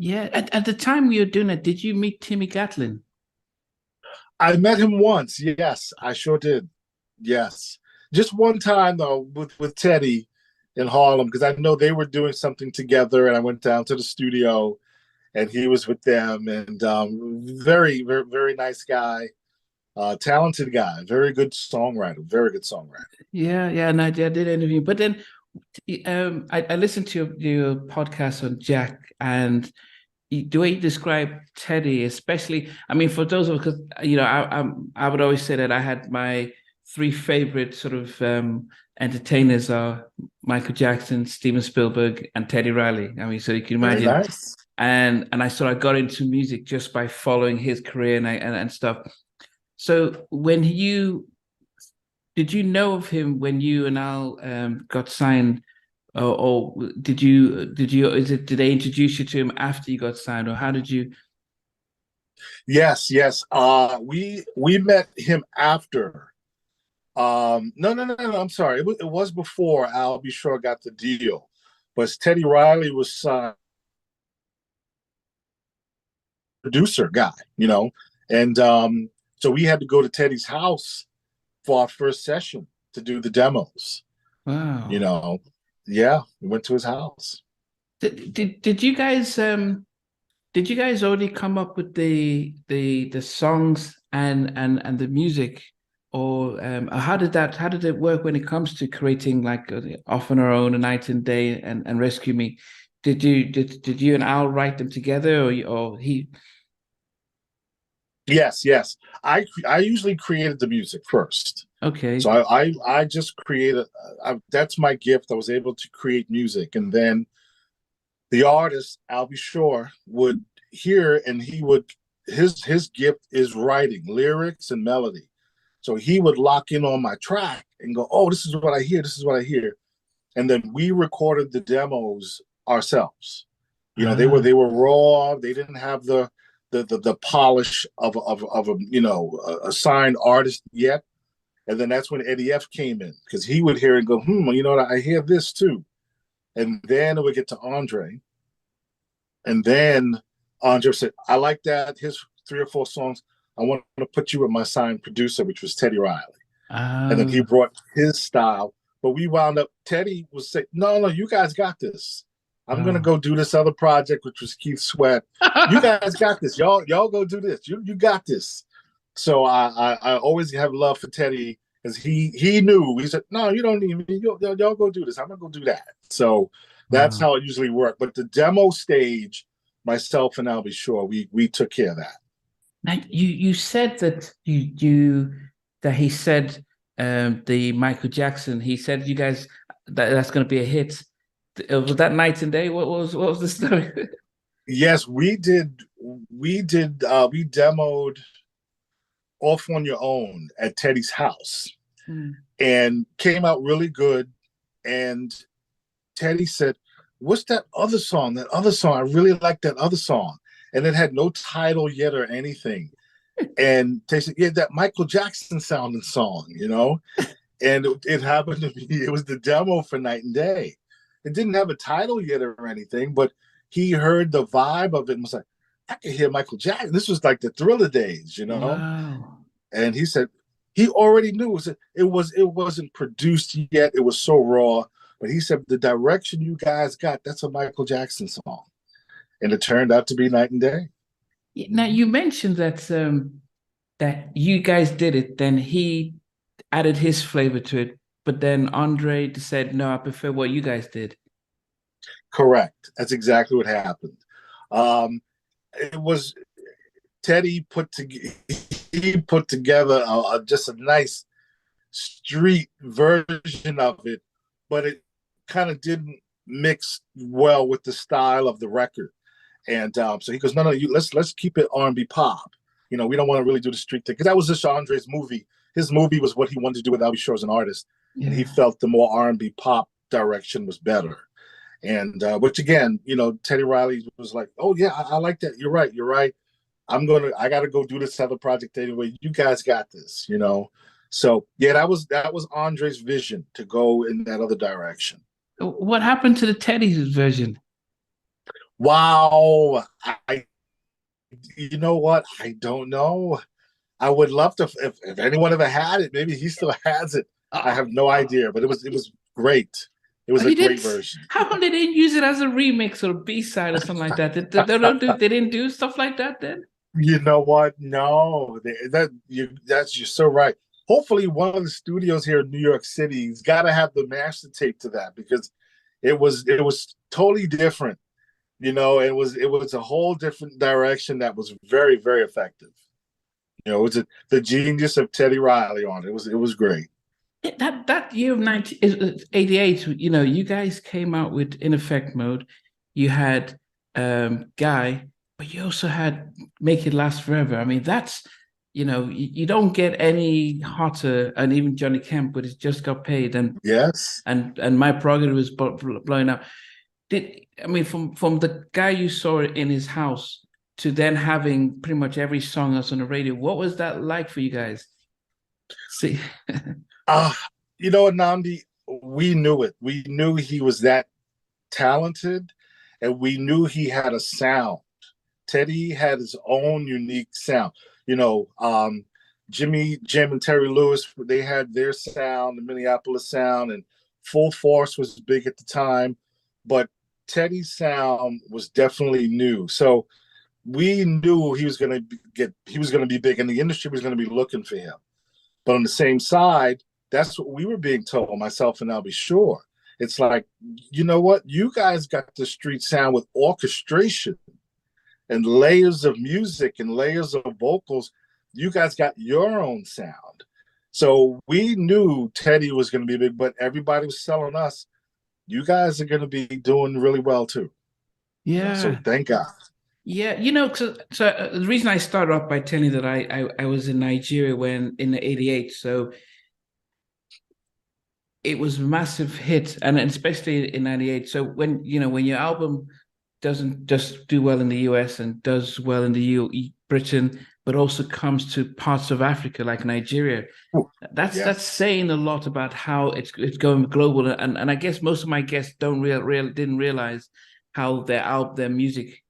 Yeah. At the time you were doing it, did you meet Timmy Gatlin? I met him once. Yes, I sure did. Yes. Just one time though with Teddy in Harlem because I know they were doing something together and I went down to the studio and he was with them and very very very nice guy, talented guy, very good songwriter, very good songwriter. Yeah, yeah, and I did interview, but then I listened to your podcast on Jack, and the way you describe Teddy, especially, I mean, for those of us, because I would always say that I had my three favorite sort of entertainers are Michael Jackson, Steven Spielberg, and Teddy Riley. I mean, so you can Very imagine, nice. and I sort of got into music just by following his career and stuff. So when you did you know of him when you and Al got signed, or did you did they introduce you to him after you got signed, or how did you? Yes, yes. We met him after. No, no, no, no, no. I'm sorry. It was before I'll be sure got the deal, but Teddy Riley was producer guy, and so we had to go to Teddy's house for our first session to do the demos. You Wow. know, yeah, we went to his house. Did you guys did you guys already come up with the songs and the music, or how did it work when it comes to creating like Off on Our Own, A Night and Day, and Rescue Me? Did you and Al write them together, or he? Yes, yes. I usually created the music first. So Okay. I just created. That's my gift. I was able to create music, and then the artist, I'll be sure, would hear and he would his gift is writing lyrics and melody. So he would lock in on my track and go, "Oh, this is what I hear. This is what I hear." And then we recorded the demos ourselves. They Ah, were raw. They didn't have the polish of a a signed artist yet. And then that's when Eddie F came in because he would hear and go, well, you know what? I hear this too. And then it would get to Andre. And then Andre said, I like that. Here's three or four songs. I want to put you with my signed producer, which was Teddy Riley. And then he ah, brought his style. But we wound up, Teddy was saying, no, no, you guys got this. I'm gonna wow. go do this other project, which was Keith Sweat. You guys got this. Y'all go do this. You got this. So I always have love for Teddy because he knew. He said, no, you don't need me. Y'all go do this. I'm gonna go do that. So that's Wow. how it usually worked. But the demo stage, myself and I'll be sure we took care of that. Now you said that you that he said the Michael Jackson, he said you guys that's going to be a hit. Was that Night and Day? What was the story? Yes, we did. We demoed Off on Your Own at Teddy's house Hmm. and came out really good. And Teddy said, "What's that other song? That other song? I really like that other song." And it had no title yet or anything. And they said, "Yeah, that Michael Jackson sounding song." And it happened to be it was the demo for Night and Day. It didn't have a title yet or anything, but he heard the vibe of it and was like, "I can hear Michael Jackson." This was like the Thriller days. Wow. And he said he already knew it wasn't produced yet. It was so raw. But he said the direction you guys got, that's a Michael Jackson song. And it turned out to be Night and Day. Now you mentioned that that you guys did it, then he added his flavor to it, but then Andre said, "No, I prefer what you guys did." Correct. That's exactly what happened. Um, it was Teddy he put together just a nice street version of it, but it kind of didn't mix well with the style of the record. And so he goes, no, no, let's keep it R&B pop. We don't want to really do the street thing because that was just Andre's movie. His movie was what he wanted to do with Albie Shore as an artist, and he Yeah. felt the more R&B pop direction was better. And which again, Teddy Riley was like, oh yeah, I like that. You're right. You're right. I gotta go do this other project anyway. You guys got this. So yeah, that was Andre's vision to go in that other direction. What happened to the Teddy's version? Wow. You know what? I don't know. I would love to if anyone ever had it. Maybe he still has it. I Oh, have no idea, but it was great. It was a he great didn't. version. How come they didn't use it as a remix or B side or something like that? They didn't do stuff like that then. You know what? No, you're so right. Hopefully, one of the studios here in New York City's got to have the master tape to that because it was totally different. It was a whole different direction that was very very effective. It was the genius of Teddy Riley on it. It was great. That year of 1988, you guys came out with In Effect Mode. You had Guy, but you also had Make It Last Forever. I mean, that's, you don't get any hotter, and even Johnny Kemp, but it just got paid, and Yes. and My Prerogative was blowing up. I mean, from the guy you saw in his house to then having pretty much every song that's on the radio, what was that like for you guys? See, Uh, you know what, Namdi? We knew it. We knew he was that talented, and we knew he had a sound. Teddy had his own unique sound. You know, Jimmy, Jim, and Terry Lewis, they had their sound, the Minneapolis sound, and Full Force was big at the time. But Teddy's sound was definitely new. So we knew he was going to be big, and the industry was going to be looking for him. But on the same side, that's what we were being told, myself and I'll be sure. It's like, you know what? You guys got the street sound with orchestration and layers of music and layers of vocals. You guys got your own sound. So we knew Teddy was going to be big, but everybody was telling us, you guys are going to be doing really well too. So yeah. thank God. Yeah, the reason I started off by telling you that I was in Nigeria when in the '88, so it was a massive hit, and especially in '98. So when your album doesn't just do well in the US and does well in the Britain, but also comes to parts of Africa like Nigeria, Ooh, that's yes. saying a lot about how it's going global. And I guess most of my guests don't didn't realize how their music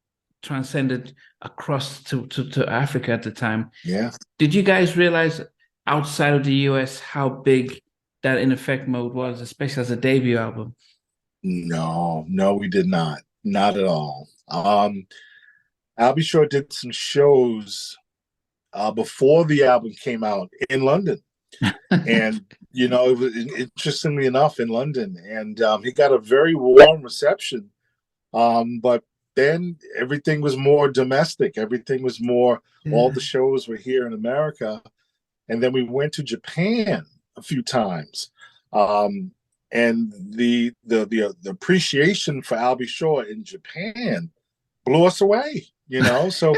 transcended across to Africa at the time. Yeah. Did you guys realize outside of the US how big that In Effect Mode was, especially as a debut album? No, no, we did not. Not at all. I'll be sure did some shows before the album came out in London. And, it was interestingly enough in London. And he got a very warm reception. But then everything was more domestic. Everything was more, all Yeah. the shows were here in America. And then we went to Japan a few times. Um, and the appreciation for Albie Shore in Japan blew us away. So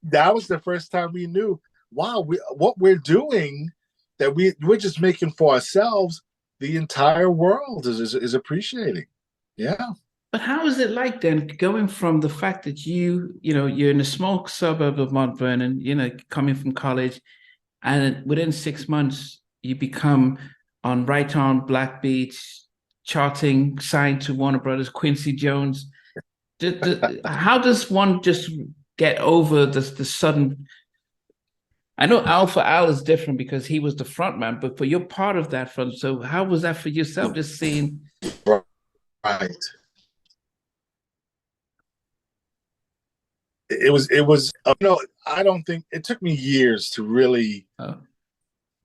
that was the first time we knew, wow, what we're doing that we're just making for ourselves, the entire world is appreciating. Yeah. But how is it like then going from the fact that you're in a small suburb of Mount Vernon, coming from college, and within 6 months you become on Black Beach, charting, signed to Warner Brothers, Quincy Jones. How does one just get over the sudden? I know Alpha Al is different because he was the front man, but you're part of that front. So how was that for yourself? Just seeing. Right. It was I don't think it took me years to really Oh,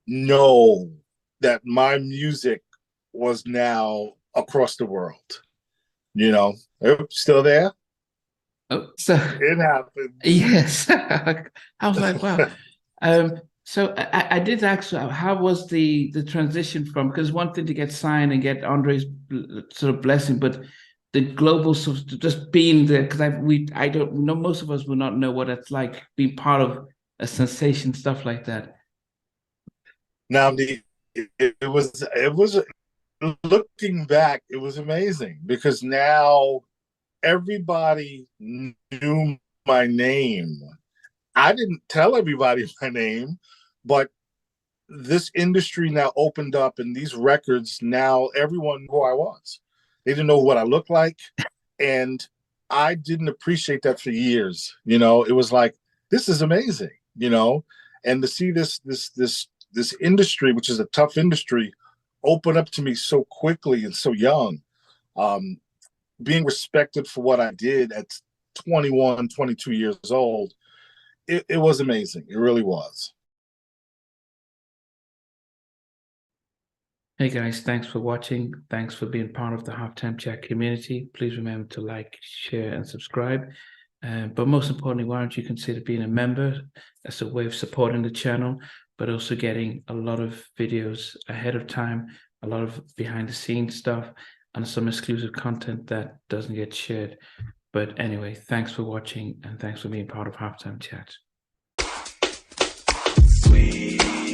know that my music was now across the world. Still there. so It happened. yes, I was like, wow. So I did ask, how was the transition from, because one thing to get signed and get Andre's sort of blessing, but the global sort of just being there, because I don't know, most of us will not know what it's like being part of a sensation, stuff like that. Now it was looking back, it was amazing because now everybody knew my name. I didn't tell everybody my name, but this industry now opened up, and these records now everyone knew who I was. They didn't know what I looked like, and I didn't appreciate that for years. You know, it was like, this is amazing, you know, and to see this industry, which is a tough industry, open up to me so quickly and so young, being respected for what I did at 21, 22 years old, it was amazing. It really was. Hey guys, thanks for watching. Thanks for being part of the Halftime Chat community. Please remember to like, share, and subscribe. But most importantly, why don't you consider being a member? That's a way of supporting the channel, but also getting a lot of videos ahead of time, a lot of behind the scenes stuff, and some exclusive content that doesn't get shared. But anyway, thanks for watching, and thanks for being part of Halftime Chat. Sweet.